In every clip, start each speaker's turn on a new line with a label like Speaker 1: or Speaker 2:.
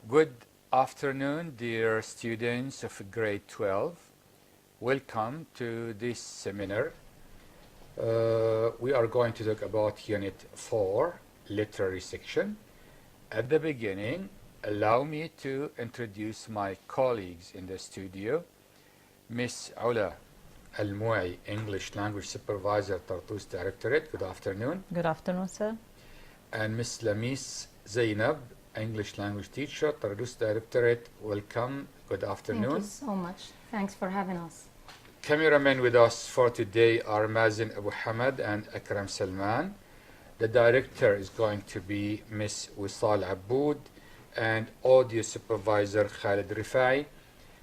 Speaker 1: Good afternoon, dear students of grade 12. Welcome to this seminar. We are going to talk about Unit 4, Literary Section. At the beginning, allow me to introduce my colleagues in the studio. Miss Ula Al-Muai, English Language Supervisor, Tartus Directorate. Good afternoon.
Speaker 2: Good afternoon, sir.
Speaker 1: And Miss Lamis Zainab, English Language Teacher, Tartus Directorate. Welcome. Good afternoon.
Speaker 3: Thank you so much. Thanks for having us.
Speaker 1: Cameramen with us for today are Mazen Abu Hamad and Akram Salman. The director is going to be Miss Wisal Aboud and audio supervisor Khalid Rifai.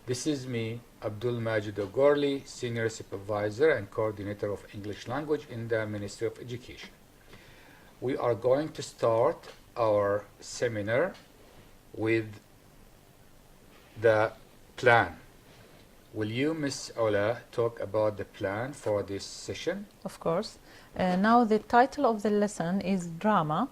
Speaker 1: This is me, Abdul Majid Ogorli, senior supervisor and coordinator of English language in the Ministry of Education. We are going to start our seminar with the plan. Will you, Miss Ola, talk about the plan for this session?
Speaker 2: Of course. Now the title of the lesson is Drama.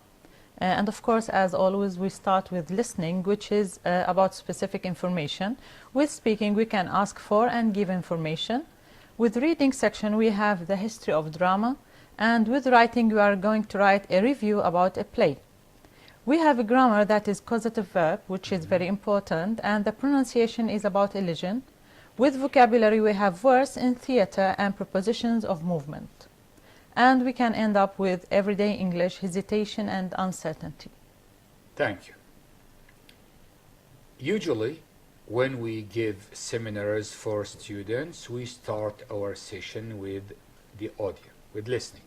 Speaker 2: And of course, as always, we start with listening, which is about specific information. With speaking, we can ask for and give information. With reading section, we have the history of drama. And with writing, we are going to write a review about a play. We have a grammar that is causative verb, which is very important, and the pronunciation is about elision. With vocabulary, we have words in theater and prepositions of movement. And we can end up with everyday English, hesitation and uncertainty.
Speaker 1: Thank you. Usually, when we give seminars for students, we start our session with the audio, with listening.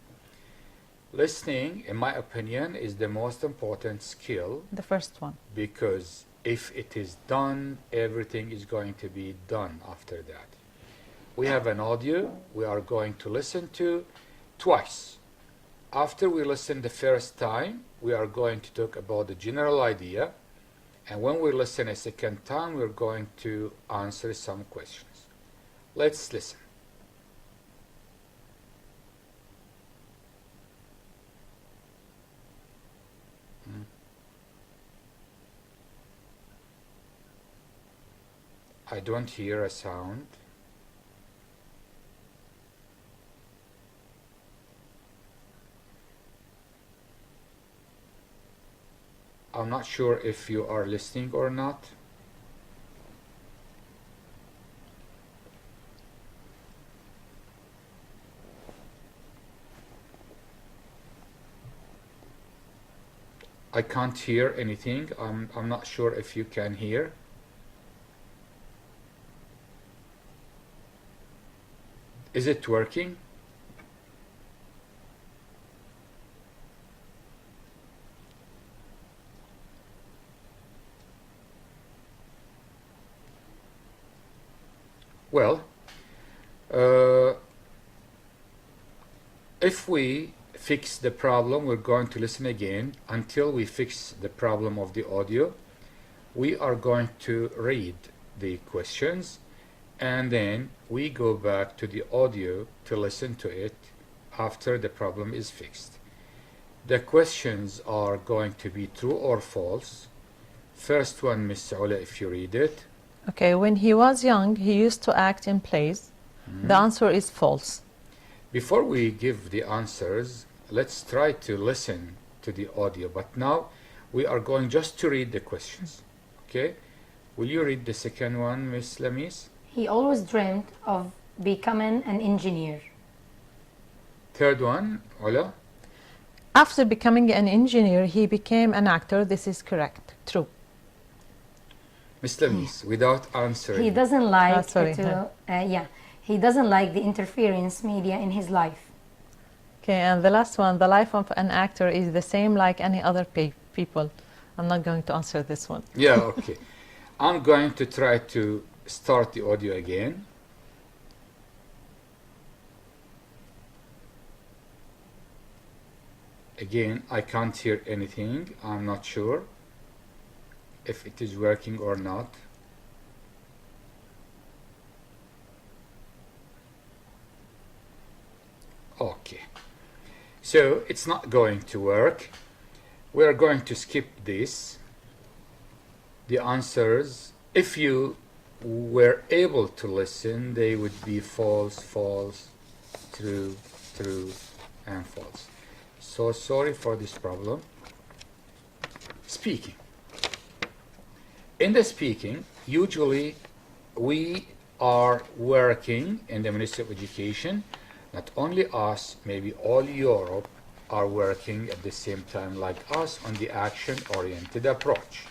Speaker 1: Listening, in my opinion, is the most important skill.
Speaker 2: The first one.
Speaker 1: Because if it is done, everything is going to be done after that. We have an audio we are going to listen to twice. After we listen the first time, we are going to talk about the general idea. And when we listen a second time, we're going to answer some questions. Let's listen. I don't hear a sound. I'm not sure if you are listening or not. I can't hear anything. I'm not sure if you can hear. Is it working? Well, if we fix the problem, we're going to listen again until we fix the problem of the audio. We are going to read the questions and then we go back to the audio to listen to it after the problem is fixed. The questions are going to be true or false. First one, Miss Ola, if you read it.
Speaker 2: Okay, when he was young, he used to act in plays. The answer is false.
Speaker 1: Before we give the answers, let's try to listen to the audio. But now we are going just to read the questions. Okay? Will you read the second one, Miss Lamis?
Speaker 3: He always dreamed of becoming an engineer.
Speaker 1: Third one, Ola.
Speaker 2: After becoming an engineer, he became an actor. This is correct. True.
Speaker 1: Miss Lamis, without answering.
Speaker 3: He doesn't like he doesn't like the interference media in his life.
Speaker 2: Okay, and the last one, the life of an actor is the same like any other people. I'm not going to answer this one.
Speaker 1: Yeah, okay. I'm going to try to start the audio again. Again, I can't hear anything. I'm not sure if it is working or not. Okay. So it's not going to work. We are going to skip this. the answers, if you were able to listen, they would be false, false, true, true, and false. So sorry for this problem. Speaking. In the speaking, usually we are working in the Ministry of Education. Not only us, maybe all Europe are working at the same time like us on the action-oriented approach.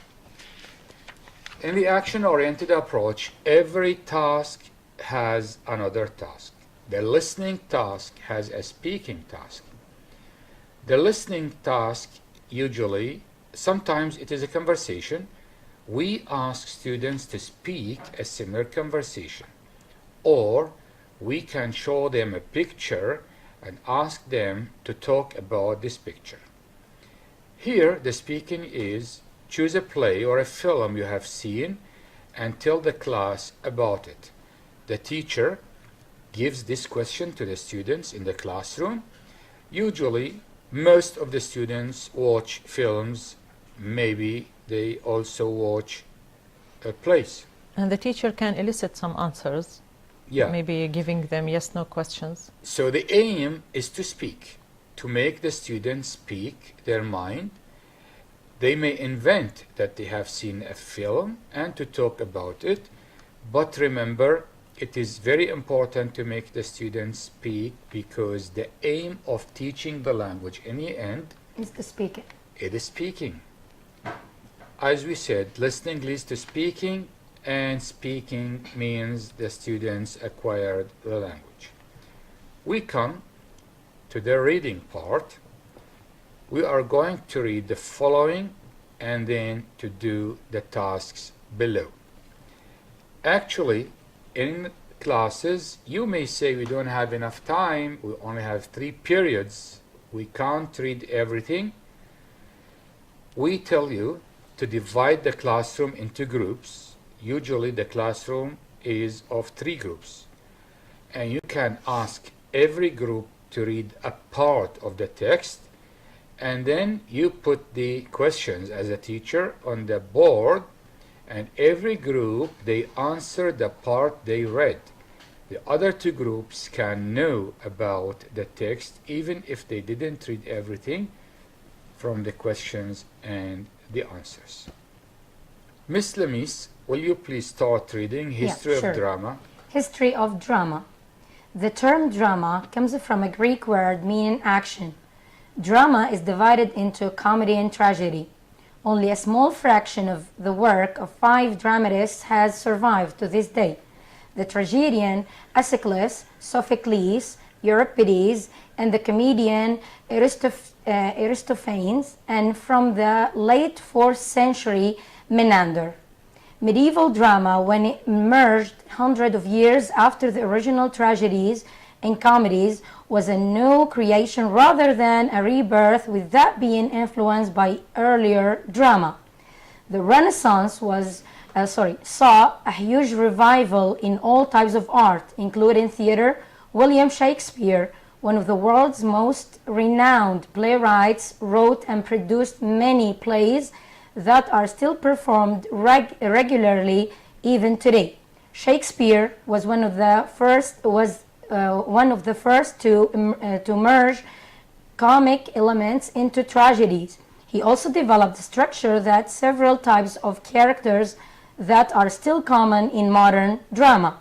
Speaker 1: In the action-oriented approach, every task has another task. The listening task has a speaking task. The listening task usually, sometimes it is a conversation. We ask students to speak a similar conversation, or we can show them a picture and ask them to talk about this picture. Here, the speaking is choose a play or a film you have seen and tell the class about it. The teacher gives this question to the students in the classroom. Usually, most of the students watch films, maybe they also watch plays.
Speaker 2: And the teacher can elicit some answers, maybe giving them yes/no questions.
Speaker 1: So the aim is to speak, to make the students speak their mind. They may invent that they have seen a film and to talk about it, but remember, it is very important to make the students speak, because the aim of teaching the language in the end
Speaker 3: is the speaking.
Speaker 1: It is speaking. As we said, listening leads to speaking, and speaking means the students acquired the language. We come to the reading part. We are going to read the following and then to do the tasks below. Actually, in classes, you may say we don't have enough time, we only have 3 periods, we can't read everything. We tell you to divide the classroom into groups. Usually the classroom is of 3 groups, and you can ask every group to read a part of the text, and then you put the questions as a teacher on the board, and every group, they answer the part they read. The other 2 groups can know about the text even if they didn't read everything from the questions and the answers. Miss Lamis, will you please start reading History of Drama?
Speaker 3: History of Drama. The term drama comes from a Greek word meaning action. Drama is divided into comedy and tragedy. Only a small fraction of the work of 5 dramatists has survived to this day. The tragedian Aeschylus, Sophocles, Euripides, and the comedian Aristophanes, and from the late 4th century, Menander. Medieval drama, when it emerged hundreds of years after the original tragedies and comedies, was a new creation rather than a rebirth, with that being influenced by earlier drama. The Renaissance saw a huge revival in all types of art, including theater. William Shakespeare, one of the world's most renowned playwrights, wrote and produced many plays that are still performed regularly even today. Shakespeare was one of the first to merge comic elements into tragedies. He also developed a structure that several types of characters that are still common in modern drama.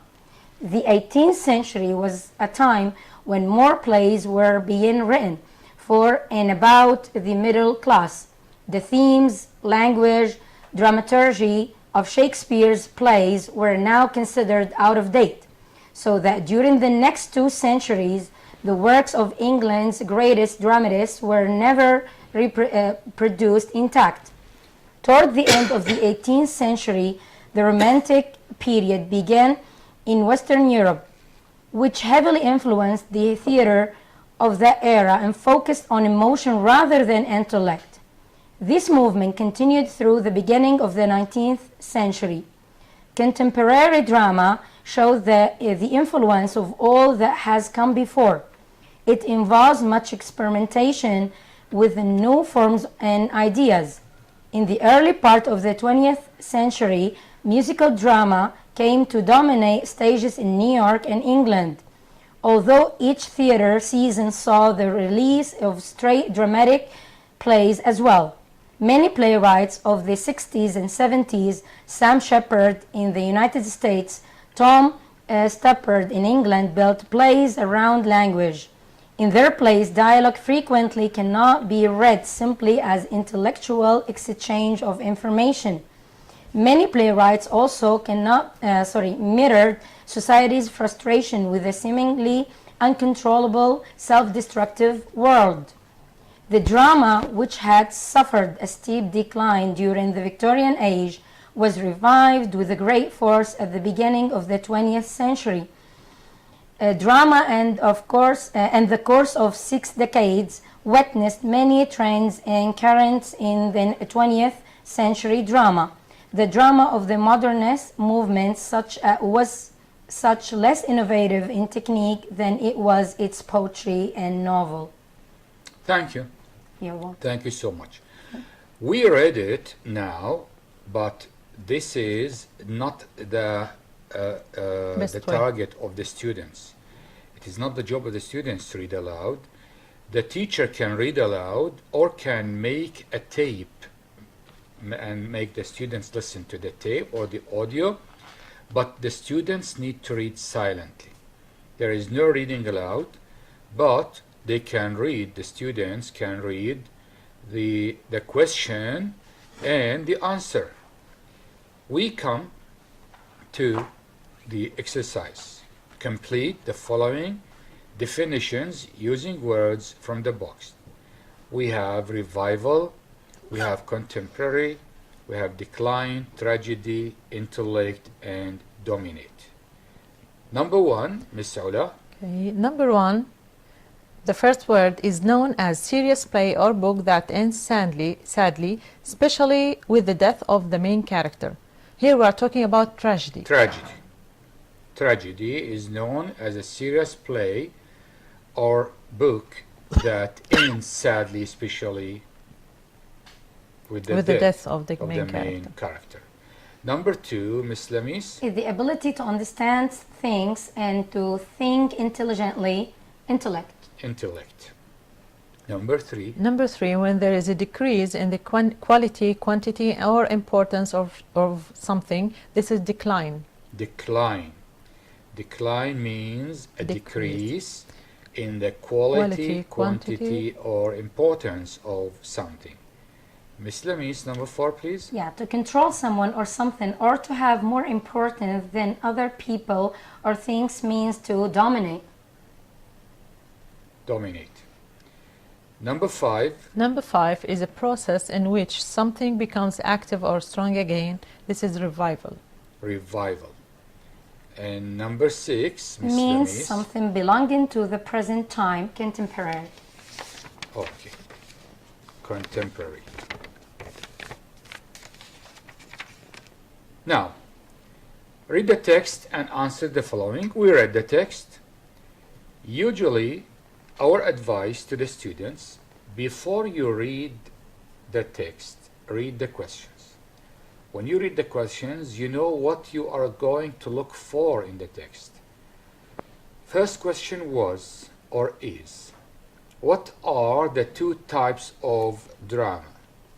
Speaker 3: The 18th century was a time when more plays were being written for and about the middle class. The themes, language, dramaturgy of Shakespeare's plays were now considered out of date, so that during the next 2 centuries, the works of England's greatest dramatists were never reproduced intact. Toward the end of the 18th century, the Romantic period began in Western Europe, which heavily influenced the theater of that era and focused on emotion rather than intellect. This movement continued through the beginning of the 19th century. Contemporary drama shows the influence of all that has come before. It involves much experimentation with new forms and ideas. In the early part of the 20th century, musical drama came to dominate stages in New York and England. Although each theater season saw the release of straight dramatic plays as well. Many playwrights of the 60s and 70s, Sam Shepard in the United States, Tom Stoppard in England, built plays around language. In their plays, dialogue frequently cannot be read simply as intellectual exchange of information. Many playwrights also mirrored society's frustration with a seemingly uncontrollable, self-destructive world. The drama, which had suffered a steep decline during the Victorian age, was revived with a great force at the beginning of the 20th century. Drama and the course of 6 decades witnessed many trends and currents in the 20th century drama. The drama of the modernist movement was less innovative in technique than it was its poetry and novel.
Speaker 1: Thank you.
Speaker 3: You're welcome.
Speaker 1: Thank you so much. We read it now, but this is not the target of the students. It is not the job of the students to read aloud. The teacher can read aloud or can make a tape and make the students listen to the tape or the audio, but the students need to read silently. There is no reading aloud, but they can read, the students can read the question and the answer. We come to the exercise. Complete the following definitions using words from the box. We have revival, we have contemporary, we have decline, tragedy, intellect, and dominate. Number 1, Miss Ula.
Speaker 2: Okay, number 1, the first word is known as serious play or book that ends sadly, especially with the death of the main character. Here we are talking about tragedy.
Speaker 1: Tragedy is known as a serious play or book that ends sadly, especially with the
Speaker 2: death of the main
Speaker 1: character. Number 2, Miss Lamis.
Speaker 3: Is the ability to understand things and to think intelligently, intellect.
Speaker 1: Number 3.
Speaker 2: Number 3, when there is a decrease in the quality, quantity, or importance of something, this is decline.
Speaker 1: Decline means a decrease in the quality, quantity, or importance of something. Miss Lamis, number 4, please.
Speaker 3: Yeah, to control someone or something or to have more importance than other people or things means to dominate.
Speaker 1: Number 5.
Speaker 2: Number 5 is a process in which something becomes active or strong again. This is revival.
Speaker 1: And number 6, Miss
Speaker 3: means
Speaker 1: Lamis.
Speaker 3: something belonging to the present time, contemporary.
Speaker 1: Okay. Contemporary. Now, read the text and answer the following. We read the text. Usually, our advice to the students, before you read the text, read the questions. When you read the questions, you know what you are going to look for in the text. First question was or is, what are the 2 types of drama?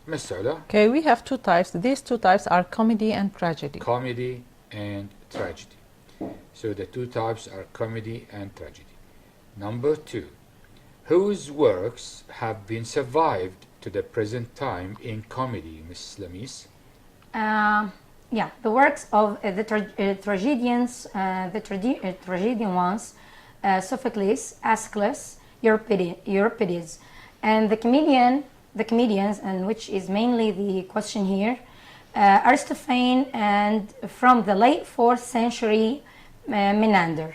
Speaker 1: Ms. Ula?
Speaker 2: Okay, we have 2 types. These 2 types are comedy and tragedy.
Speaker 1: Comedy and tragedy. So the 2 types are comedy and tragedy. Number 2, whose works have been survived to the present time in comedy, Ms. Lamis?
Speaker 3: Yeah, the works of the tragedians, tragedian ones, Sophocles, Aeschylus, Euripides, and the comedians, and which is mainly the question here, Aristophanes, and from the late 4th century, Menander.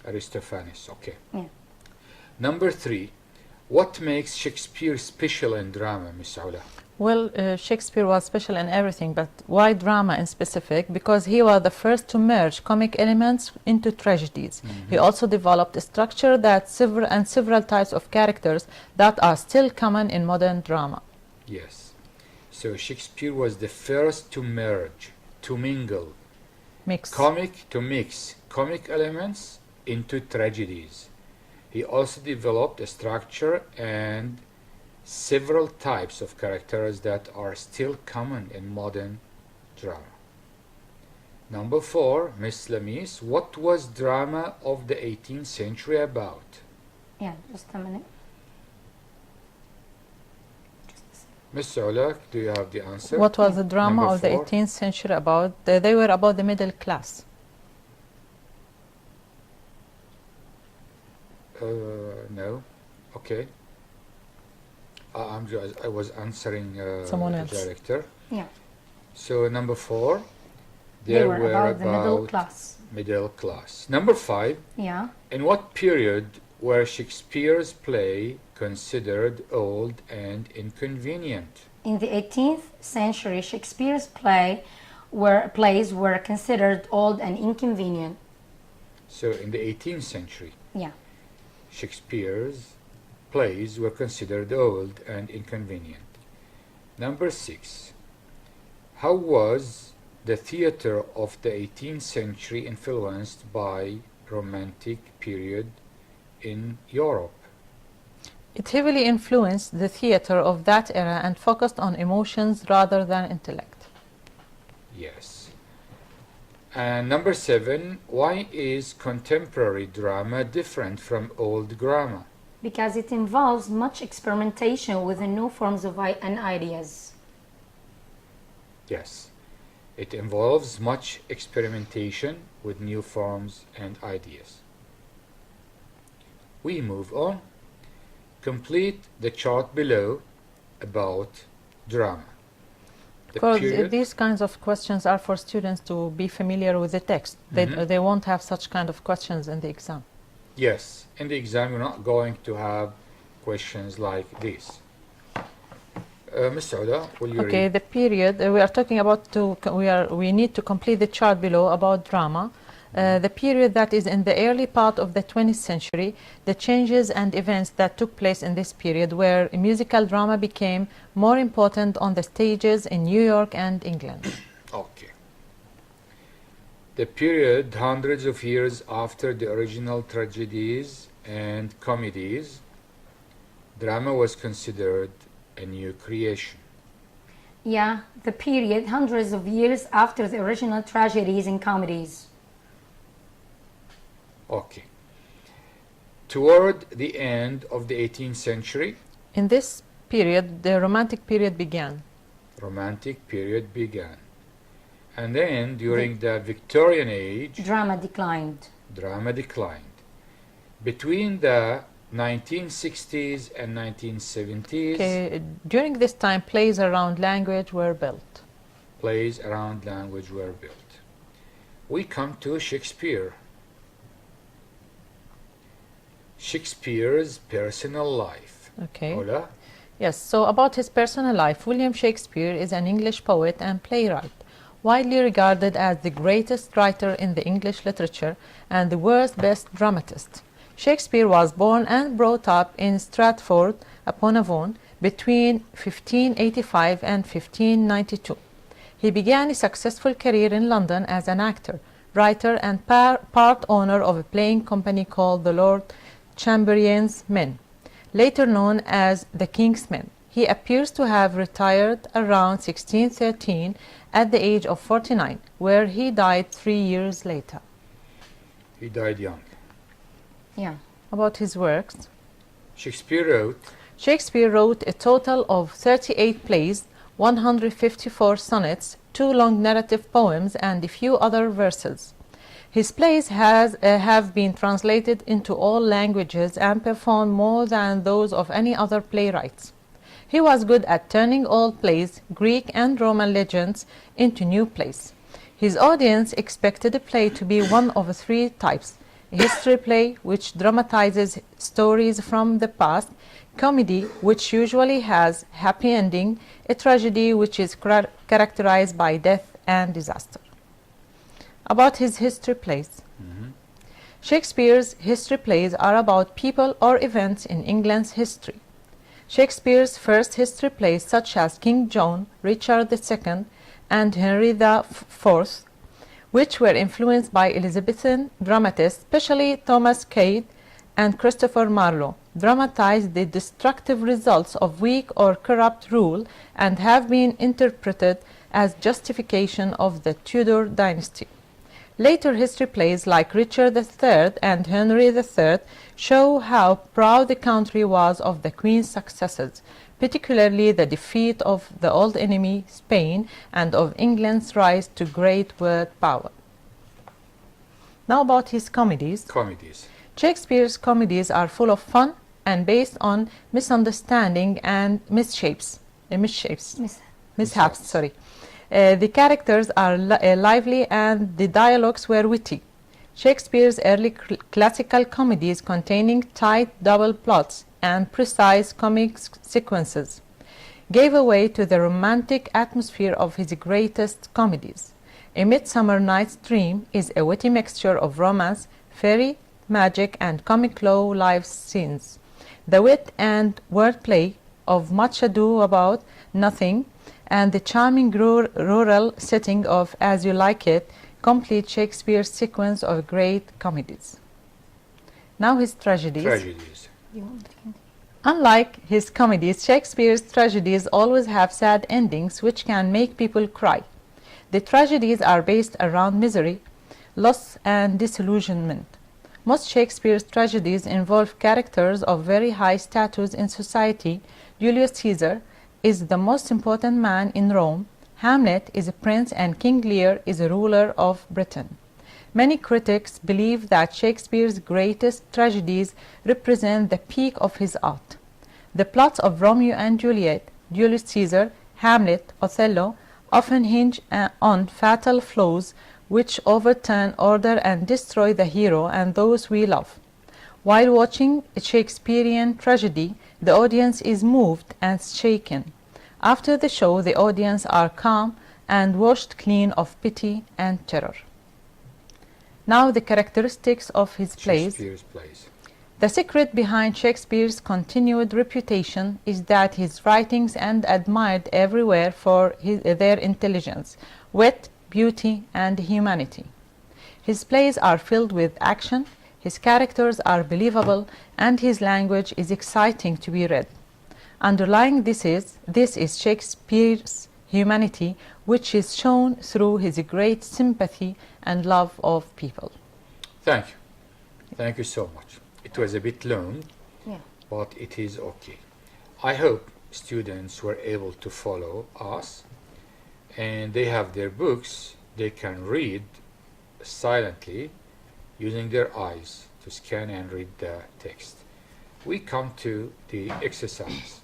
Speaker 1: Aristophanes, okay.
Speaker 3: Yeah.
Speaker 1: Number 3, what makes Shakespeare special in drama, Ms. Ula?
Speaker 2: Well, Shakespeare was special in everything, but why drama in specific? Because he was the first to merge comic elements into tragedies. He also developed a structure that several types of characters that are still common in modern drama.
Speaker 1: Yes. So Shakespeare was the first to merge, to mingle,
Speaker 2: Mix.
Speaker 1: to mix comic elements into tragedies. He also developed a structure and several types of characters that are still common in modern drama. Number 4, Miss Lamis, what was drama of the 18th century about?
Speaker 3: Yeah, just a minute.
Speaker 1: Miss Ulak, do you have the answer?
Speaker 2: What was the drama
Speaker 1: Number
Speaker 2: of the
Speaker 1: 4.
Speaker 2: 18th century about? They were about the middle class.
Speaker 1: No. Okay. I was answering
Speaker 2: Someone
Speaker 1: the
Speaker 2: else.
Speaker 1: director.
Speaker 3: Yeah,
Speaker 1: So number 4,
Speaker 3: they were about the middle class.
Speaker 1: middle class. Number 5,
Speaker 3: Yeah,
Speaker 1: in what period were Shakespeare's play considered old and inconvenient?
Speaker 3: in the 18th century, Shakespeare's plays were considered old and inconvenient.
Speaker 1: So in the 18th century,
Speaker 3: Yeah,
Speaker 1: Shakespeare's plays were considered old and inconvenient. Number 6, how was the theater of the 18th century influenced by Romantic period in Europe?
Speaker 2: It heavily influenced the theater of that era and focused on emotions rather than intellect.
Speaker 1: Yes. And number 7, why is contemporary drama different from old drama?
Speaker 3: because it involves much experimentation with the new forms and ideas.
Speaker 1: Yes. It involves much experimentation with new forms and ideas. We move on. Complete the chart below about drama. The
Speaker 2: Because
Speaker 1: period-
Speaker 2: these kinds of questions are for students to be familiar with the text. They won't have such kind of questions in the exam.
Speaker 1: Yes, in the exam you're not going to have questions like this. Ms. Sauda, will you
Speaker 2: Okay,
Speaker 1: read?
Speaker 2: the period we are talking about we need to complete the chart below about drama. The period that is in the early part of the 20th century, the changes and events that took place in this period where musical drama became more important on the stages in New York and England.
Speaker 1: Okay. The period hundreds of years after the original tragedies and comedies, drama was considered a new creation.
Speaker 3: Yeah, the period hundreds of years after the original tragedies and comedies.
Speaker 1: Okay. Toward the end of the 18th century,
Speaker 2: In this period, the Romantic period began.
Speaker 1: Romantic period began. And then during the Victorian age,
Speaker 3: Drama declined.
Speaker 1: drama declined. Between the 1960s and 1970s,
Speaker 2: Okay, during this time, plays around language were built.
Speaker 1: plays around language were built. We come to Shakespeare. Shakespeare's personal life.
Speaker 2: Okay.
Speaker 1: Ola?
Speaker 2: Yes, so about his personal life, William Shakespeare is an English poet and playwright, widely regarded as the greatest writer in the English literature and the world's best dramatist. Shakespeare was born and brought up in Stratford-upon-Avon between 1585 and 1592. He began a successful career in London as an actor, writer, and part owner of a playing company called the Lord Chamberlain's Men, later known as the King's Men. He appears to have retired around 1613 at the age of 49, where he died 3 years later.
Speaker 1: He died young.
Speaker 3: Yeah.
Speaker 2: About his works,
Speaker 1: Shakespeare wrote
Speaker 2: a total of 38 plays, 154 sonnets, 2 long narrative poems, and a few other verses. His plays have been translated into all languages and performed more than those of any other playwrights. He was good at turning old plays, Greek and Roman legends, into new plays. His audience expected a play to be one of 3 types: a history play, which dramatizes stories from the past; comedy, which usually has happy ending; a tragedy, which is characterized by death and disaster. About his history plays. Shakespeare's history plays are about people or events in England's history. Shakespeare's first history plays such as King John, Richard II, and Henry IV, which were influenced by Elizabethan dramatists, especially Thomas Cade and Christopher Marlowe, dramatized the destructive results of weak or corrupt rule and have been interpreted as justification of the Tudor dynasty. Later history plays like Richard III and Henry III show how proud the country was of the Queen's successes, particularly the defeat of the old enemy, Spain, and of England's rise to great world power. Now about his comedies.
Speaker 1: Comedies.
Speaker 2: Shakespeare's comedies are full of fun and based on misunderstanding and mishaps. Sorry. The characters are lively and the dialogues were witty. Shakespeare's early classical comedies containing tight double plots and precise comic sequences gave way to the romantic atmosphere of his greatest comedies. A Midsummer Night's Dream is a witty mixture of romance, fairy, magic, and comic low-life scenes. The wit and wordplay of Much Ado About Nothing and the charming rural setting of As You Like It complete Shakespeare's sequence of great comedies. Now his tragedies. Unlike his comedies, Shakespeare's tragedies always have sad endings which can make people cry. The tragedies are based around misery, loss, and disillusionment. Most Shakespeare's tragedies involve characters of very high status in society. Julius Caesar is the most important man in Rome, Hamlet is a prince, and King Lear is a ruler of Britain. Many critics believe that Shakespeare's greatest tragedies represent the peak of his art. The plots of Romeo and Juliet, Julius Caesar, Hamlet, Othello often hinge on fatal flaws which overturn order and destroy the hero and those we love. While watching a Shakespearean tragedy, the audience is moved and shaken. After the show, the audience are calm and washed clean of pity and terror. Now the characteristics of his plays.
Speaker 1: Shakespeare's plays.
Speaker 2: The secret behind Shakespeare's continued reputation is that his writings are admired everywhere for their intelligence, wit, beauty, and humanity. His plays are filled with action, his characters are believable, and his language is exciting to be read. Underlying this is Shakespeare's humanity, which is shown through his great sympathy and love of people.
Speaker 1: Thank you. Thank you so much. It was a bit long,
Speaker 3: Yeah.
Speaker 1: but it is okay. I hope students were able to follow us and they have their books. They can read silently using their eyes to scan and read the text. We come to the exercise.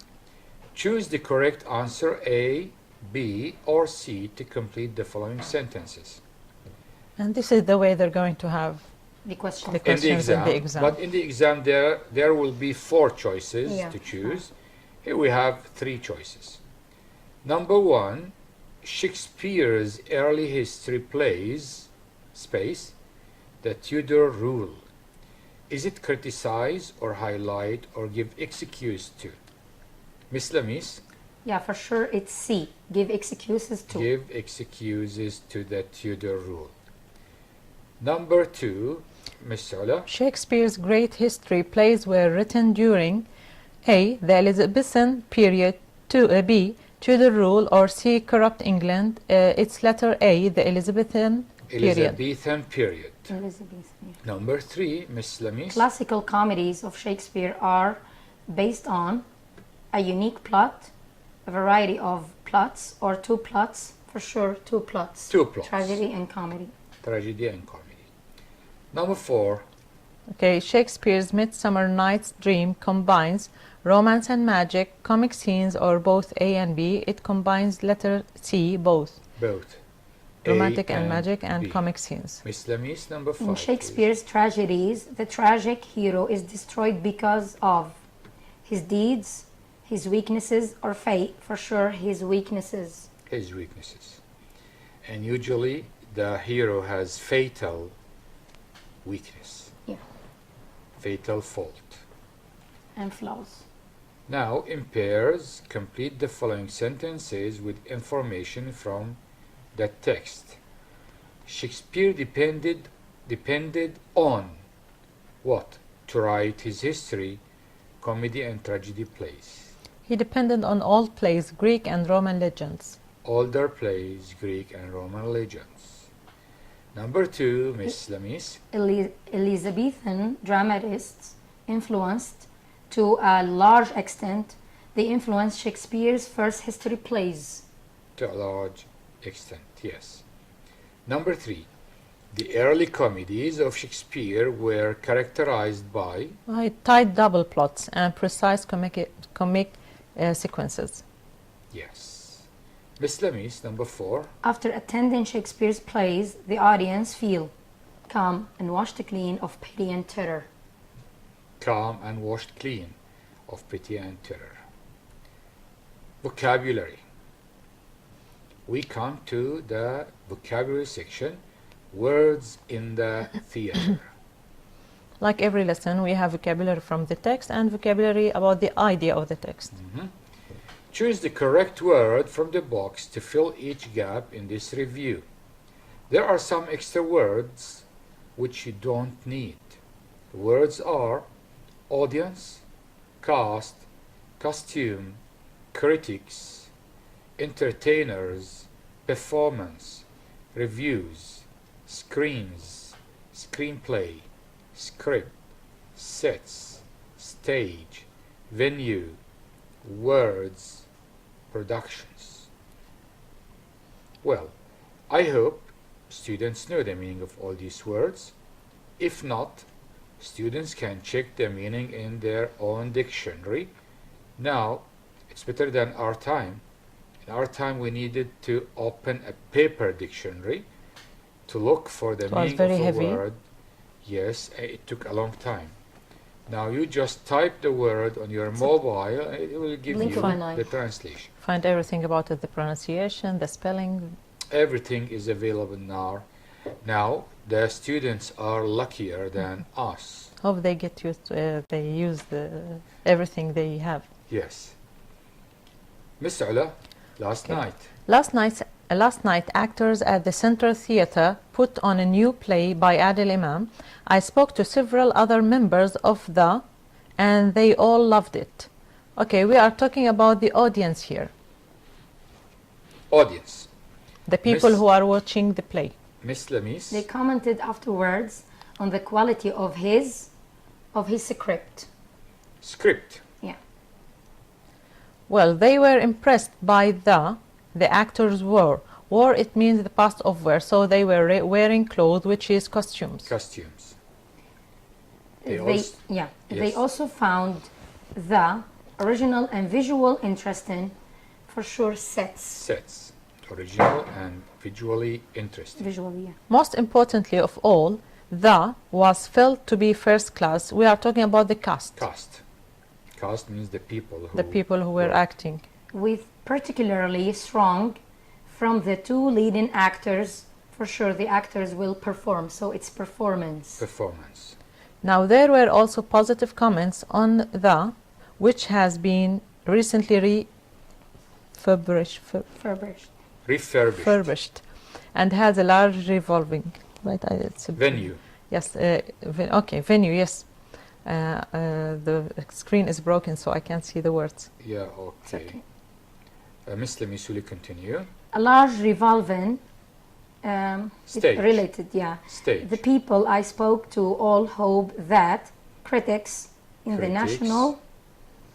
Speaker 1: Choose the correct answer A, B, or C to complete the following sentences.
Speaker 2: And this is the way they're going to have
Speaker 3: The question.
Speaker 2: the
Speaker 1: In the
Speaker 2: questions
Speaker 1: exam,
Speaker 2: in the exam.
Speaker 1: but in the exam there will be 4 choices
Speaker 3: Yeah.
Speaker 1: to choose. Here we have 3 choices. Number 1, Shakespeare's early history plays, space, the Tudor rule. Is it criticize or highlight or give excuse to? Miss Lamis,
Speaker 3: Yeah, for sure it's C. Give excuses to.
Speaker 1: give excuses to the Tudor rule. Number 2, Miss Ola,
Speaker 2: Shakespeare's great history plays were written during A. the Elizabethan period, B. Tudor rule, or C. corrupt England. It's letter A, the Elizabethan period.
Speaker 1: Elizabethan period.
Speaker 3: Elizabethan.
Speaker 1: Number 3, Miss Lamis,
Speaker 3: Classical comedies of Shakespeare are based on a unique plot, a variety of plots, or 2 plots. For sure, 2 plots.
Speaker 1: 2 plots.
Speaker 3: Tragedy and comedy.
Speaker 1: Tragedy and comedy. Number 4,
Speaker 2: Okay, Shakespeare's Midsummer Night's Dream combines romance and magic, comic scenes, or both A and B. It combines letter C, both
Speaker 1: both.
Speaker 2: romantic
Speaker 1: A
Speaker 2: and magic and
Speaker 1: B.
Speaker 2: comic scenes.
Speaker 1: Miss Lamis, number 5.
Speaker 3: In Shakespeare's tragedies, the tragic hero is destroyed because of his deeds, his weaknesses, or fate. For sure, his weaknesses.
Speaker 1: His weaknesses. And usually the hero has fatal weakness.
Speaker 3: Yeah.
Speaker 1: Fatal fault.
Speaker 3: And flaws.
Speaker 1: Now, in pairs, complete the following sentences with information from the text. Shakespeare depended on what to write his history, comedy and tragedy plays?
Speaker 2: He depended on old plays, Greek and Roman legends.
Speaker 1: Older plays, Greek and Roman legends. Number 2, Miss Lamis.
Speaker 3: Elizabethan dramatists influenced, to a large extent, they influenced Shakespeare's first history plays.
Speaker 1: To a large extent, yes. Number 3, the early comedies of Shakespeare were characterized by
Speaker 2: Tight double plots and precise comic sequences.
Speaker 1: yes. Miss Lamis, number 4.
Speaker 3: After attending Shakespeare's plays, the audience feel calm and washed clean of pity and terror.
Speaker 1: Calm and washed clean of pity and terror. Vocabulary. We come to the vocabulary section, words in the theater.
Speaker 2: Like every lesson, we have vocabulary from the text and vocabulary about the idea of the text.
Speaker 1: Choose the correct word from the box to fill each gap in this review. There are some extra words which you don't need. The words are audience, cast, costume, critics, entertainers, performance, reviews, screens, screenplay, script, sets, stage, venue, words, productions. Well, I hope students know the meaning of all these words. If not, students can check the meaning in their own dictionary. Now, it's better than our time. In our time, we needed to open a paper dictionary to look for the meaning
Speaker 2: very
Speaker 1: of a
Speaker 2: heavy.
Speaker 1: word. Yes, it took a long time. Now you just type the word on your mobile, and it will give
Speaker 3: Blink
Speaker 1: you
Speaker 3: of an eye.
Speaker 1: the translation.
Speaker 2: Find everything about it, the pronunciation, the spelling.
Speaker 1: Everything is available now. Now the students are luckier than us.
Speaker 2: Hope they get used to they use everything they have.
Speaker 1: Yes. Miss Ula, last night.
Speaker 2: Last night, actors at the Center Theatre put on a new play by Adil Imam. I spoke to several other members of and they all loved it. Okay, we are talking about the audience here,
Speaker 1: Audience.
Speaker 2: the people
Speaker 1: Miss-
Speaker 2: who are watching the play.
Speaker 1: Miss Lamis.
Speaker 3: They commented afterwards on the quality of his script.
Speaker 1: Script.
Speaker 3: Yeah.
Speaker 2: Well, they were impressed by the actors wore. Wore, it means the past of wear, so they were wearing clothes, which is costumes.
Speaker 1: Costumes. They
Speaker 3: They
Speaker 1: Yes.
Speaker 3: also found the original and visual interesting, for sure, sets.
Speaker 1: Sets. Original and visually interesting.
Speaker 3: Visually, yeah.
Speaker 2: Most importantly of all, was felt to be first class. We are talking about the cast,
Speaker 1: Cast. Cast means the people who
Speaker 2: the people who were acting.
Speaker 3: With particularly strong from the two leading actors. For sure, the actors will perform, so it's performance.
Speaker 1: performance.
Speaker 2: Now there were also positive comments on which has been recently
Speaker 3: Furbished.
Speaker 1: Refurbished.
Speaker 2: and has a large revolving it's a
Speaker 1: Venue.
Speaker 2: Yes, okay, venue, yes. The screen is broken, so I can't see the words.
Speaker 1: Yeah,
Speaker 3: It's
Speaker 1: okay.
Speaker 3: okay.
Speaker 1: Miss Lamis, will you continue?
Speaker 3: A large revolving
Speaker 1: Stage.
Speaker 3: related, yeah.
Speaker 1: Stage.
Speaker 3: The people I spoke to all hope that critics in the
Speaker 1: Critics
Speaker 3: national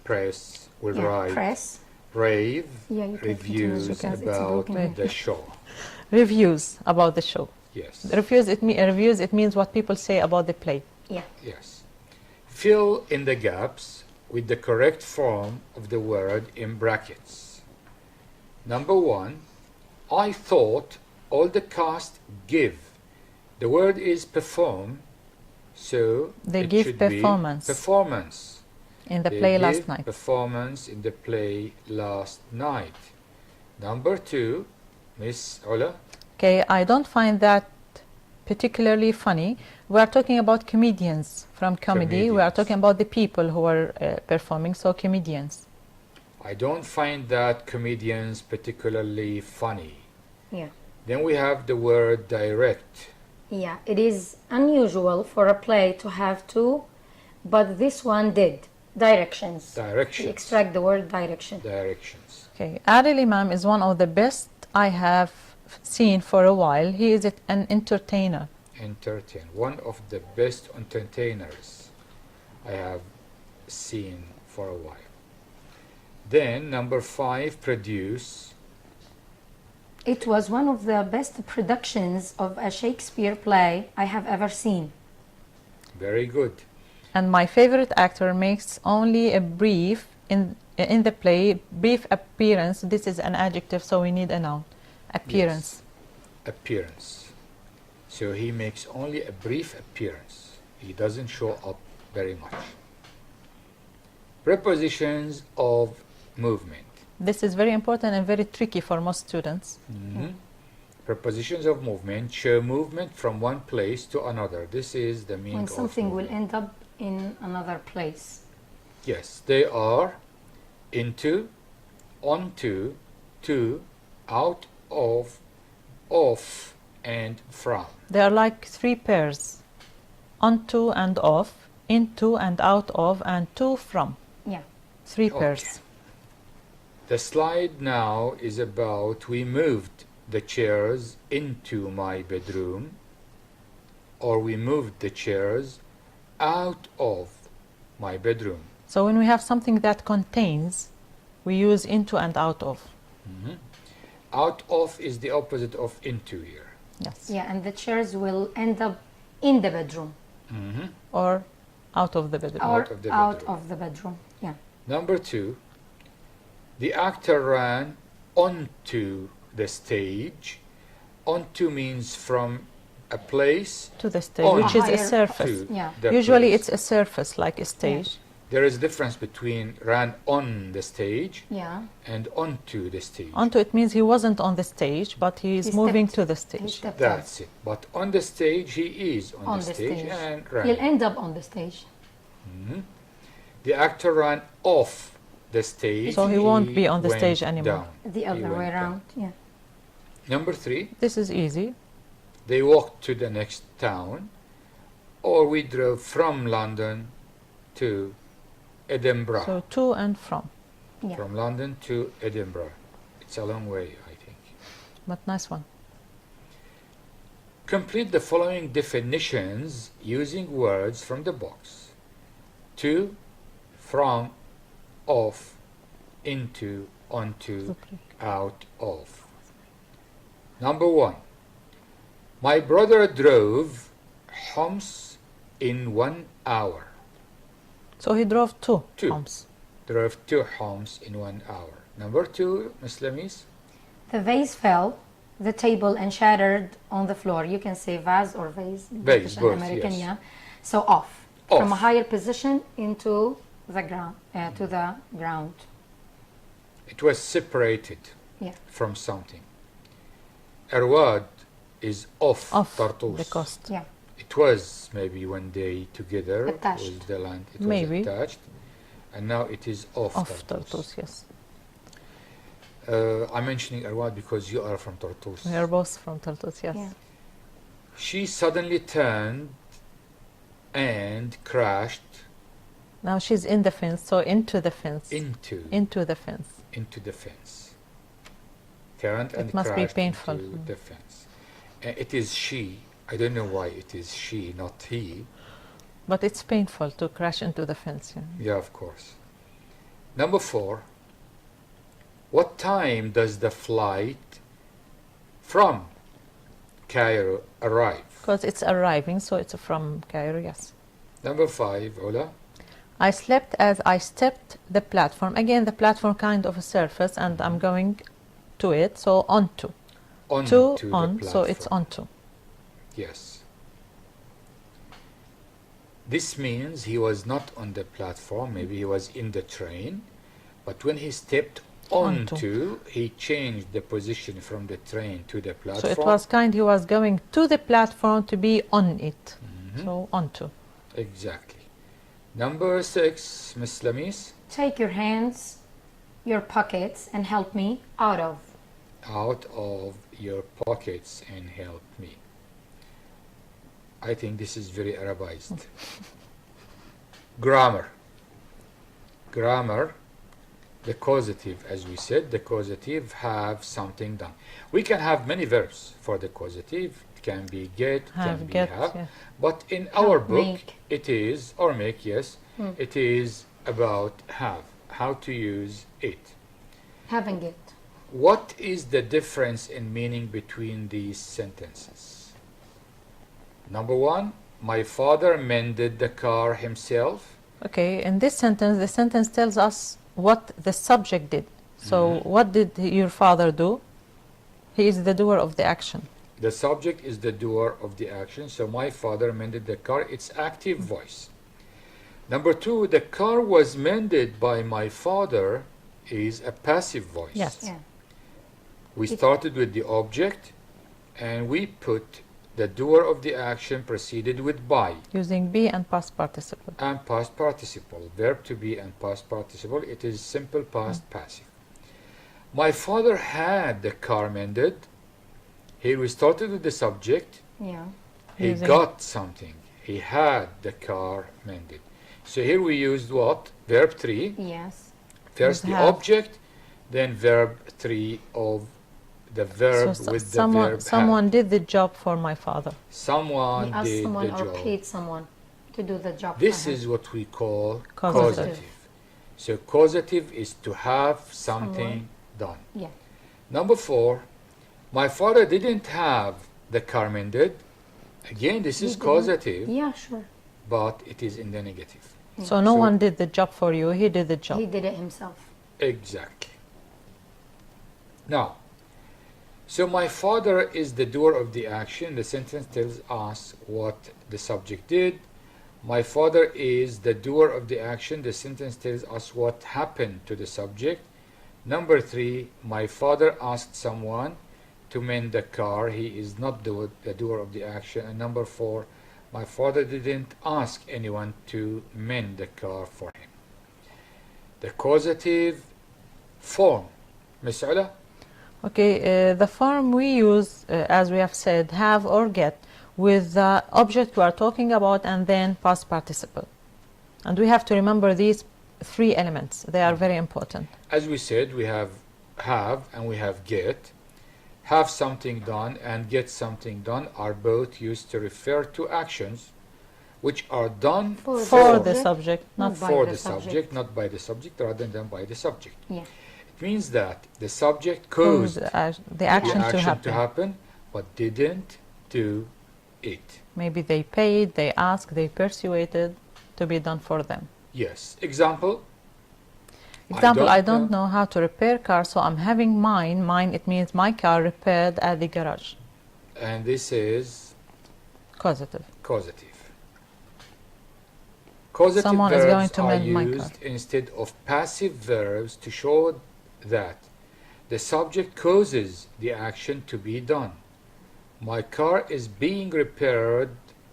Speaker 1: Press will
Speaker 3: yeah,
Speaker 1: write
Speaker 3: press
Speaker 1: rave
Speaker 3: Yeah, you can continue
Speaker 1: reviews
Speaker 3: because it's
Speaker 1: about
Speaker 3: broken.
Speaker 1: the show.
Speaker 2: Reviews about the show.
Speaker 1: Yes.
Speaker 2: Reviews, it means what people say about the play.
Speaker 1: Yes. Fill in the gaps with the correct form of the word in brackets. Number 1, I thought all the cast give. The word is perform, so
Speaker 2: They
Speaker 1: it
Speaker 2: give
Speaker 1: should be
Speaker 2: performance.
Speaker 1: performance.
Speaker 2: In the
Speaker 1: They
Speaker 2: play
Speaker 1: give
Speaker 2: last night.
Speaker 1: Performance in the play last night. Number 2, Miss Ola.
Speaker 2: Okay, I don't find that particularly funny. We are talking about comedians from comedy. We are
Speaker 1: Comedians.
Speaker 2: talking about the people who are performing, so comedians.
Speaker 1: I don't find that comedians particularly funny.
Speaker 3: Yeah.
Speaker 1: Then we have the word direct.
Speaker 3: Yeah, it is unusual for a play to have two, but this one did. Directions. We
Speaker 1: Directions.
Speaker 3: extract the word direction.
Speaker 1: Directions.
Speaker 2: Okay, Adil Imam is one of the best I have seen for a while. He is an entertainer.
Speaker 1: Entertain. One of the best entertainers I have seen for a while. Then number 5, produce.
Speaker 3: It was one of the best productions of a Shakespeare play I have ever seen.
Speaker 1: Very good.
Speaker 2: And my favorite actor makes only a brief in the play, brief appearance. This is an adjective, so we need a noun. Appearance.
Speaker 1: Yes. Appearance. So he makes only a brief appearance. He doesn't show up very much. Prepositions of movement.
Speaker 2: This is very important and very tricky for most students.
Speaker 1: Prepositions of movement show movement from one place to another. This is the meaning
Speaker 3: When
Speaker 1: of
Speaker 3: something will
Speaker 1: movement.
Speaker 3: end up in another place.
Speaker 1: Yes, they are into, onto, to, out of, off, and from.
Speaker 2: They are like 3 pairs. Onto and off, into and out of, and to from.
Speaker 3: Yeah.
Speaker 2: 3
Speaker 1: Okay.
Speaker 2: pairs.
Speaker 1: The slide now is about we moved the chairs into my bedroom, or we moved the chairs out of my bedroom.
Speaker 2: So when we have something that contains, we use into and out of.
Speaker 1: Out of is the opposite of into here.
Speaker 2: Yes.
Speaker 3: Yeah, and the chairs will end up in the bedroom
Speaker 2: Or out of the bedroom.
Speaker 3: or
Speaker 1: Out of the
Speaker 3: out
Speaker 1: bedroom.
Speaker 3: of the bedroom. Yeah.
Speaker 1: Number 2, the actor ran onto the stage. Onto means from a place
Speaker 2: To the stage,
Speaker 1: On.
Speaker 2: which is a
Speaker 3: Higher-
Speaker 2: surface.
Speaker 1: to
Speaker 3: Yeah.
Speaker 1: the
Speaker 2: Usually
Speaker 1: place.
Speaker 2: it's a surface like a stage.
Speaker 1: There is a difference between ran on the stage
Speaker 3: Yeah.
Speaker 1: and onto the stage.
Speaker 2: Onto it means he wasn't on the stage, but he is
Speaker 3: He
Speaker 2: moving
Speaker 3: stepped-
Speaker 2: to the
Speaker 3: He
Speaker 2: stage.
Speaker 3: stepped out
Speaker 1: That's it. But on the stage, he is on, the stage, and ran.
Speaker 3: He'll end up on the stage.
Speaker 1: The actor ran off the stage.
Speaker 2: So he won't be on the
Speaker 1: went
Speaker 2: stage anymore.
Speaker 1: down.
Speaker 3: The
Speaker 1: He
Speaker 3: other
Speaker 1: went
Speaker 3: way
Speaker 1: down.
Speaker 3: around. Yeah.
Speaker 1: Number 3,
Speaker 2: This is easy.
Speaker 1: they walked to the next town, or we drove from London to Edinburgh.
Speaker 2: So to and from.
Speaker 3: Yeah.
Speaker 1: From London to Edinburgh. It's a long way, I think.
Speaker 2: But nice one.
Speaker 1: Complete the following definitions using words from the box. To, from, off, into, onto, out of. Number 1. My brother drove Homs in 1 hour.
Speaker 2: So he drove to
Speaker 1: Two.
Speaker 2: Homs.
Speaker 1: Drove to Homs in 1 hour. Number 2, Ms. Lamis.
Speaker 3: The vase fell, the table, and shattered on the floor. You can say vase or vase. British and
Speaker 1: both,
Speaker 3: American,
Speaker 1: yes.
Speaker 3: yeah. So off.
Speaker 1: Off.
Speaker 3: From a higher position into the ground, to the ground.
Speaker 1: It was separated
Speaker 3: Yeah.
Speaker 1: from something. Arwad is off,
Speaker 2: Off
Speaker 1: Tartus.
Speaker 2: the coast.
Speaker 3: Yeah.
Speaker 1: It was maybe one day together
Speaker 3: Attached.
Speaker 1: with the land. It
Speaker 2: Maybe.
Speaker 1: was attached, and now it is off,
Speaker 2: Off
Speaker 1: Tartus.
Speaker 2: Tartus, yes.
Speaker 1: I'm mentioning Arwad because you are from Tartus.
Speaker 2: We are both from Tartus, yes.
Speaker 3: Yeah.
Speaker 1: She suddenly turned and crashed
Speaker 2: Now she's in the fence, so into the fence.
Speaker 1: into
Speaker 2: the fence.
Speaker 1: the fence. Turned and
Speaker 2: must be
Speaker 1: crashed
Speaker 2: painful.
Speaker 1: into the fence. It is she. I don't know why it is she, not he.
Speaker 2: But it's painful to crash into the fence. Yeah.
Speaker 1: Yeah, of course. Number 4. What time does the flight from Cairo arrive?
Speaker 2: Because it's arriving, so it's from Cairo, yes.
Speaker 1: Number 5, Ola.
Speaker 2: I slept as I stepped the platform. Again, the platform kind of a surface, and I'm going to it, so onto.
Speaker 1: On
Speaker 2: To,
Speaker 1: the
Speaker 2: on, so it's
Speaker 1: platform.
Speaker 2: onto.
Speaker 1: Yes. This means he was not on the platform, maybe he was in the train, but when he stepped
Speaker 2: Onto.
Speaker 1: onto, he changed the position from the train to the
Speaker 2: So
Speaker 1: platform.
Speaker 2: it was he was going to the platform to be on it. So onto.
Speaker 1: Exactly. Number 6, Miss Lamis.
Speaker 3: Take your hands your pockets and help me out of.
Speaker 1: Out of your pockets and help me. I think this is very Arabized. Grammar. Grammar, the causative, as we said, the causative have something done. We can have many verbs for the causative. It can be get,
Speaker 2: Have,
Speaker 1: can be
Speaker 2: get,
Speaker 1: have.
Speaker 2: yeah.
Speaker 1: But in our book,
Speaker 3: Make.
Speaker 1: it is, or make, yes, it is about have, how to use it.
Speaker 3: Having it.
Speaker 1: What is the difference in meaning between these sentences? Number one, my father mended the car himself.
Speaker 2: Okay, in this sentence, the sentence tells us what the subject did. So what did your father do? He is the doer of the action.
Speaker 1: The subject is the doer of the action. So my father mended the car. It's active voice. Number two, the car was mended by my father is a passive voice.
Speaker 2: Yes.
Speaker 3: Yeah.
Speaker 1: We started with the object and we put the doer of the action preceded with by.
Speaker 2: Using be and past participle.
Speaker 1: And past participle, verb to be and past participle. It is simple past passive. My father had the car mended. Here we started with the subject.
Speaker 3: Yeah.
Speaker 1: He
Speaker 2: Using-
Speaker 1: got something. He had the car mended. So here we used what? Verb 3.
Speaker 3: Yes.
Speaker 1: First the
Speaker 2: have.
Speaker 1: object, then verb 3 of the verb
Speaker 2: So
Speaker 1: with the
Speaker 2: someone,
Speaker 1: verb
Speaker 2: someone
Speaker 1: had.
Speaker 2: did the job for my father.
Speaker 1: Someone
Speaker 3: He asked
Speaker 1: did
Speaker 3: someone
Speaker 1: the
Speaker 3: or
Speaker 1: job.
Speaker 3: paid someone to do the job
Speaker 1: This
Speaker 3: for him.
Speaker 1: is what we call
Speaker 2: Causative.
Speaker 1: causative. So causative is to have something done.
Speaker 3: Yeah.
Speaker 1: Number 4, my father didn't have the car mended. Again, this
Speaker 3: He
Speaker 1: is
Speaker 3: didn't.
Speaker 1: causative,
Speaker 3: Yeah, sure.
Speaker 1: but it is in the negative.
Speaker 2: So no
Speaker 1: So-
Speaker 2: one did the job for you, he did the job.
Speaker 3: He did it himself.
Speaker 1: Exactly. Now, so my father is the doer of the action. The sentence tells us what the subject did. My father is the doer of the action. The sentence tells us what happened to the subject. Number 3, my father asked someone to mend the car. He is not the doer of the action. And number 4, my father didn't ask anyone to mend the car for him. The causative form. Miss Ula?
Speaker 2: Okay, the form we use, as we have said, have or get, with the object we are talking about and then past participle. And we have to remember these 3 elements. They are very important.
Speaker 1: As we said, we have and we have get. Have something done and get something done are both used to refer to actions which are done
Speaker 2: For the subject, not
Speaker 3: by
Speaker 1: for
Speaker 3: the
Speaker 1: the
Speaker 3: subject.
Speaker 1: subject, not by the subject, rather than by the subject.
Speaker 3: Yeah.
Speaker 1: It means that the subject
Speaker 2: cause
Speaker 1: caused
Speaker 2: the action,
Speaker 1: to happen, but didn't do it.
Speaker 2: Maybe they paid, they asked, they persuaded to be done for them.
Speaker 1: Yes. Example.
Speaker 2: Example, I don't know how to repair car, so I'm having mine. Mine, it means my car repaired at the garage.
Speaker 1: And this is
Speaker 2: Causative.
Speaker 1: causative. Causative
Speaker 2: Someone is
Speaker 1: verbs
Speaker 2: going to
Speaker 1: are
Speaker 2: mend my car.
Speaker 1: used instead of passive verbs to show that the subject causes the action to be done. My car is being repaired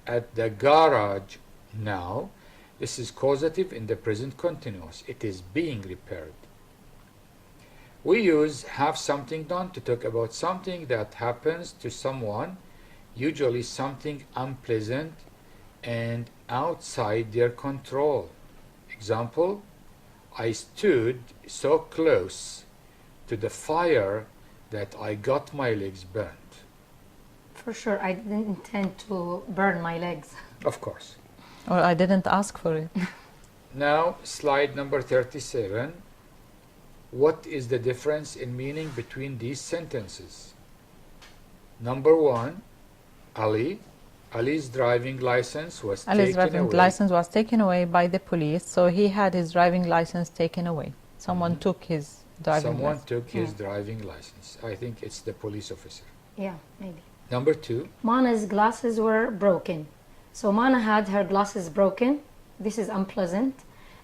Speaker 1: at the garage now. This is causative in the present continuous. It is being repaired. We use have something done to talk about something that happens to someone, usually something unpleasant and outside their control. Example, I stood so close to the fire that I got my legs burnt.
Speaker 3: For sure, I didn't intend to burn my legs.
Speaker 1: Of course.
Speaker 2: Or I didn't ask for it.
Speaker 1: Now, slide number 37. What is the difference in meaning between these sentences? Number 1, Ali's driving license was
Speaker 2: Ali's
Speaker 1: taken
Speaker 2: driving
Speaker 1: away.
Speaker 2: license was taken away by the police, so he had his driving license taken away. Someone took his driving
Speaker 1: Someone
Speaker 2: license.
Speaker 1: took his driving license. I think it's the police officer.
Speaker 3: Yeah, maybe.
Speaker 1: Number 2,
Speaker 3: Mana's glasses were broken. So Mana had her glasses broken. This is unpleasant.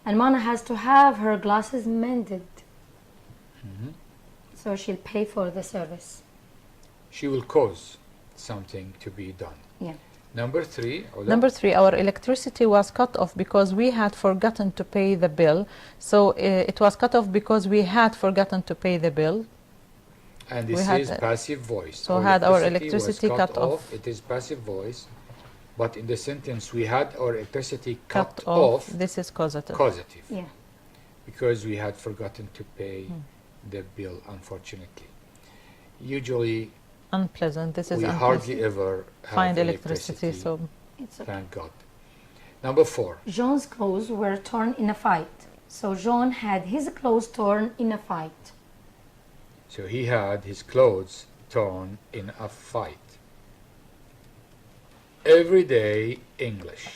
Speaker 3: And Mana has to have her glasses mended. So she'll pay for the service.
Speaker 1: she will cause something to be done.
Speaker 3: Yeah.
Speaker 1: Number 3, Ola.
Speaker 2: Number 3, our electricity was cut off because we had forgotten to pay the bill. So it was cut off because we had forgotten to pay the bill.
Speaker 1: And
Speaker 2: we
Speaker 1: this
Speaker 2: had
Speaker 1: is passive voice.
Speaker 2: so had our electricity
Speaker 1: was
Speaker 2: cut off.
Speaker 1: It is passive voice. But in the sentence, we had our electricity
Speaker 2: cut
Speaker 1: cut
Speaker 2: off.
Speaker 1: off.
Speaker 2: This is causative.
Speaker 1: Causative.
Speaker 3: Yeah.
Speaker 1: Because we had forgotten to pay the bill, unfortunately. Usually,
Speaker 2: Unpleasant. This is
Speaker 1: we
Speaker 2: unpleasant.
Speaker 1: hardly ever have
Speaker 2: Find electricity. So
Speaker 3: It's okay.
Speaker 1: Thank God. Number 4.
Speaker 3: John's clothes were torn in a fight. So John had his clothes torn in a fight.
Speaker 1: So he had his clothes torn in a fight. Everyday English.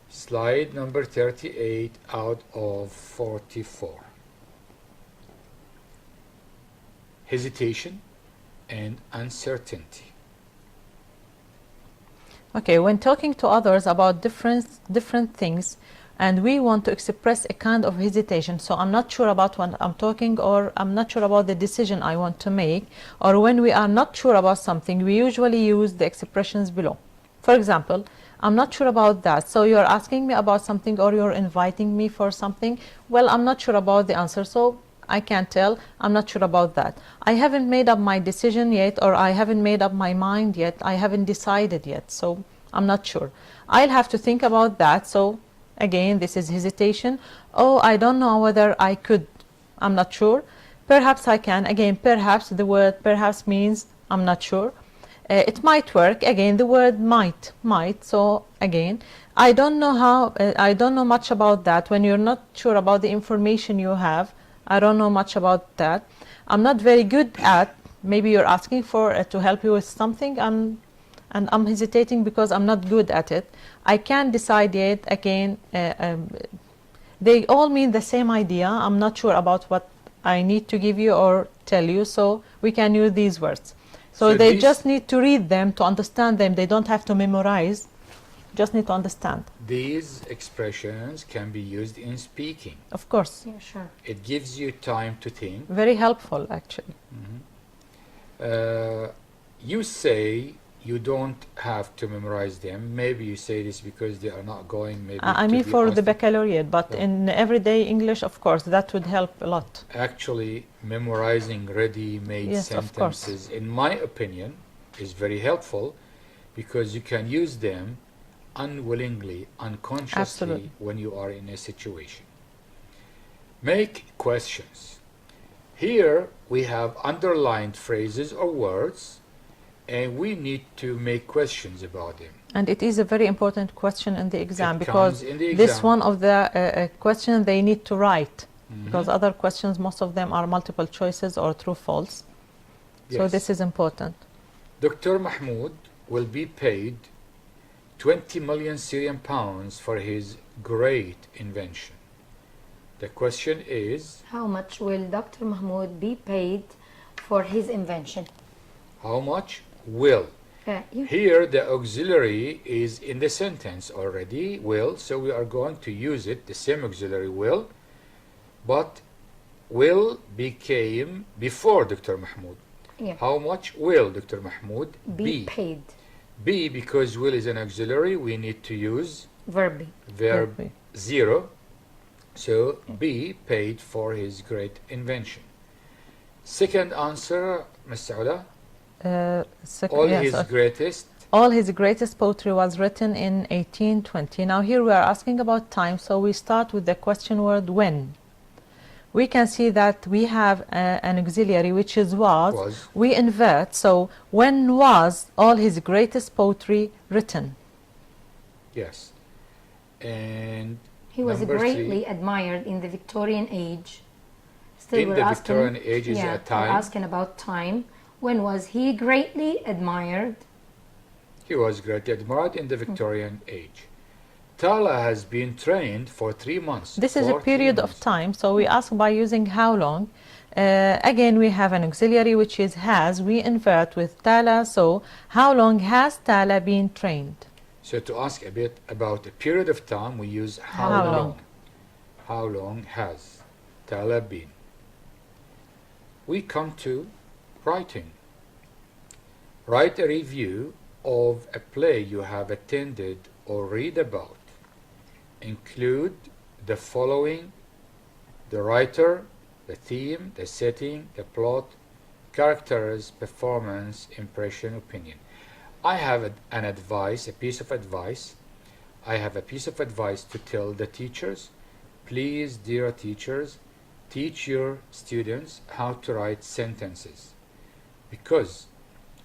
Speaker 1: Slide number 38 out of 44. Hesitation and uncertainty.
Speaker 2: okay, when talking to others about different things, and we want to express a kind of hesitation, so I'm not sure about what I'm talking, or I'm not sure about the decision I want to make, or when we are not sure about something, we usually use the expressions below. For example, I'm not sure about that. So you're asking me about something, or you're inviting me for something. Well, I'm not sure about the answer, so I can't tell. I'm not sure about that. I haven't made up my decision yet, or I haven't made up my mind yet. I haven't decided yet, so I'm not sure. I'll have to think about that. So again, this is hesitation. Oh, I don't know whether I could. I'm not sure. Perhaps I can. Again, perhaps, the word perhaps means I'm not sure. It might work. Again, the word might. So again, I don't know how. I don't know much about that. When you're not sure about the information you have, I don't know much about that. I'm not very good at. Maybe you're asking for to help you with something, and I'm hesitating because I'm not good at it. I can't decide yet. Again, they all mean the same idea. I'm not sure about what I need to give you or tell you. So we can use these words. So they just need to read them to understand them. They don't have to memorize, just need to understand.
Speaker 1: These expressions can be used in speaking.
Speaker 2: Of course.
Speaker 3: Yeah, sure.
Speaker 1: It gives you time to think.
Speaker 2: Very helpful, actually.
Speaker 1: You say you don't have to memorize them. Maybe you say this because they are not going maybe
Speaker 2: I
Speaker 1: to
Speaker 2: mean
Speaker 1: be
Speaker 2: for
Speaker 1: asked.
Speaker 2: the baccalaureate, but in everyday English, of course, that would help a lot.
Speaker 1: Actually, memorizing ready-made
Speaker 2: Yes, of course.
Speaker 1: sentences, in my opinion, is very helpful because you can use them unwillingly, unconsciously
Speaker 2: Absolutely.
Speaker 1: when you are in a situation. Make questions. Here we have underlined phrases or words, and we need to make questions about them.
Speaker 2: And it is a very important question in the exam,
Speaker 1: It
Speaker 2: because
Speaker 1: comes in the
Speaker 2: this
Speaker 1: exam.
Speaker 2: one of the question they need to write, because other questions, most of them are multiple choices or true false. So
Speaker 1: Yes.
Speaker 2: this is important.
Speaker 1: Dr. Mahmoud will be paid 20 million Syrian pounds for his great invention. The question is,
Speaker 3: How much will Dr. Mahmoud be paid for his invention?
Speaker 1: how much will?
Speaker 3: Yeah.
Speaker 1: Here the auxiliary is in the sentence already, will, so we are going to use it, the same auxiliary will, but will became before Dr. Mahmoud.
Speaker 3: Yeah.
Speaker 1: How much will Dr. Mahmoud
Speaker 3: Be paid.
Speaker 1: Be, because will is an auxiliary, we need to use
Speaker 3: Verb be.
Speaker 1: verb
Speaker 2: Verb
Speaker 1: 0. So be paid for his great invention. Second answer, Ms. Sauda, all
Speaker 2: Yes,
Speaker 1: his greatest.
Speaker 2: all his greatest poetry was written in 1820. Now here we are asking about time, so we start with the question word when. We can see that we have an auxiliary, which is was. We invert, so when was all his greatest poetry written?
Speaker 1: Yes. And
Speaker 3: He was
Speaker 1: number
Speaker 3: greatly
Speaker 1: 3,
Speaker 3: admired in the Victorian age. Still,
Speaker 1: in
Speaker 3: we're
Speaker 1: the
Speaker 3: asking,
Speaker 1: Victorian age is
Speaker 3: yeah,
Speaker 1: a time.
Speaker 3: we're asking about time. When was he greatly admired?
Speaker 1: He was greatly admired in the Victorian age. Tala has been trained for 3 months.
Speaker 2: This is a
Speaker 1: for 3
Speaker 2: period of
Speaker 1: months.
Speaker 2: time, so we ask by using how long. Again, we have an auxiliary, which is has. We invert with Tala, so how long has Tala been trained?
Speaker 1: So to ask a bit about a period of time, we use how,
Speaker 2: How
Speaker 1: long.
Speaker 2: long.
Speaker 1: How long has Tala been? We come to writing. Write a review of a play you have attended or read about. Include the following: the writer, the theme, the setting, the plot, characters, performance, impression, opinion. I have a piece of advice. I have a piece of advice to tell the teachers. Please, dear teachers, teach your students how to write sentences, because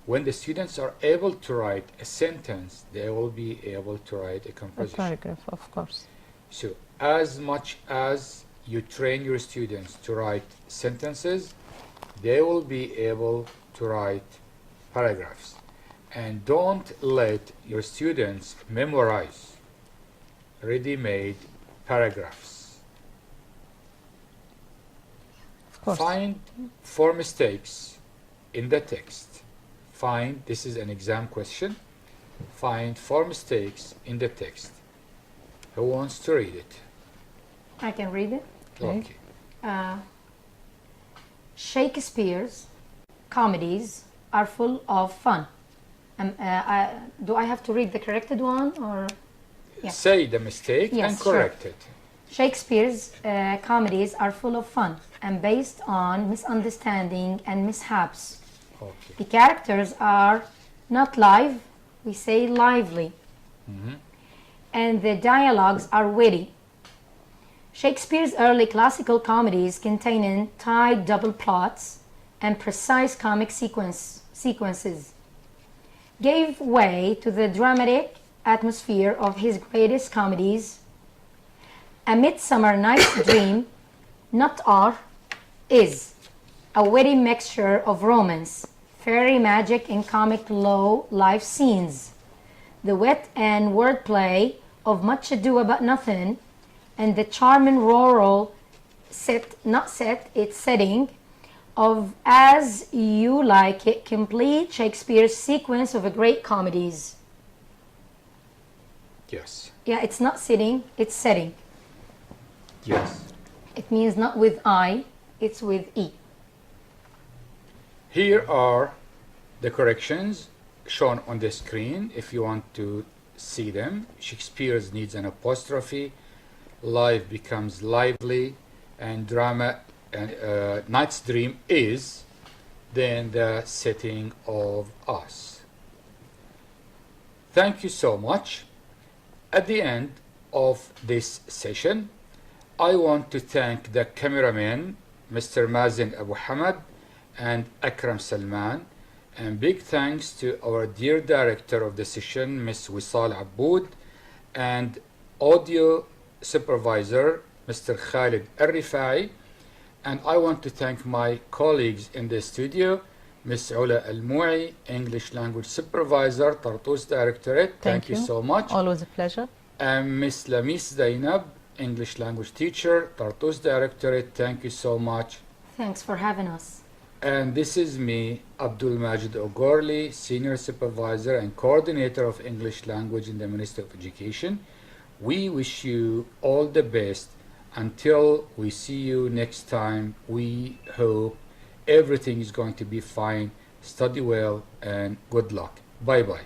Speaker 1: when the students are able to write a sentence, they will be able to write a
Speaker 2: A
Speaker 1: composition.
Speaker 2: paragraph, of course.
Speaker 1: So as much as you train your students to write sentences, they will be able to write paragraphs. And don't let your students memorize ready-made paragraphs.
Speaker 2: Of course.
Speaker 1: Find 4 mistakes in the text. This is an exam question. Find 4 mistakes in the text. Who wants to read it?
Speaker 3: I can read it.
Speaker 2: Okay.
Speaker 3: Shakespeare's comedies are full of fun. Do I have to read the corrected one, or? Yeah.
Speaker 1: Say the mistake
Speaker 3: Yes,
Speaker 1: and
Speaker 3: sure.
Speaker 1: correct it.
Speaker 3: Shakespeare's comedies are full of fun and based on misunderstanding and mishaps.
Speaker 1: Okay.
Speaker 3: The characters are not live, we say lively, and the dialogues are witty. Shakespeare's early classical comedies containing tight double plots and precise comic sequences gave way to the dramatic atmosphere of his greatest comedies. A Midsummer Night's Dream, is a witty mixture of romance, fairy magic, and comic low-life scenes. The wit and wordplay of Much Ado About Nothing and the charming rural setting of As You Like It complete Shakespeare's sequence of great comedies.
Speaker 1: Yes.
Speaker 3: Yeah, it's not sitting, it's setting.
Speaker 1: Yes.
Speaker 3: It means not with I, it's with E.
Speaker 1: Here are the corrections shown on the screen if you want to see them. Shakespeare's needs an apostrophe, live becomes lively, and drama and Night's Dream is then the setting of us. Thank you so much. At the end of this session, I want to thank the cameramen, Mr. Mazen Abu Hamad and Akram Salman, and big thanks to our dear director of the session, Ms. Wisal Aboud, and audio supervisor, Mr. Khalid Al-Rifai. And I want to thank my colleagues in the studio, Ms. Ula Al-Mu'i, English Language Supervisor, Tartus Directorate. Thank you so much.
Speaker 2: Always a pleasure.
Speaker 1: And Ms. Lamis Zainab, English Language Teacher, Tartus Directorate. Thank you so much.
Speaker 3: Thanks for having us.
Speaker 1: And this is me, Abdul Majid Ogorli, Senior Supervisor and Coordinator of English Language in the Ministry of Education. We wish you all the best. Until we see you next time, we hope everything is going to be fine. Study well and good luck. Bye-bye.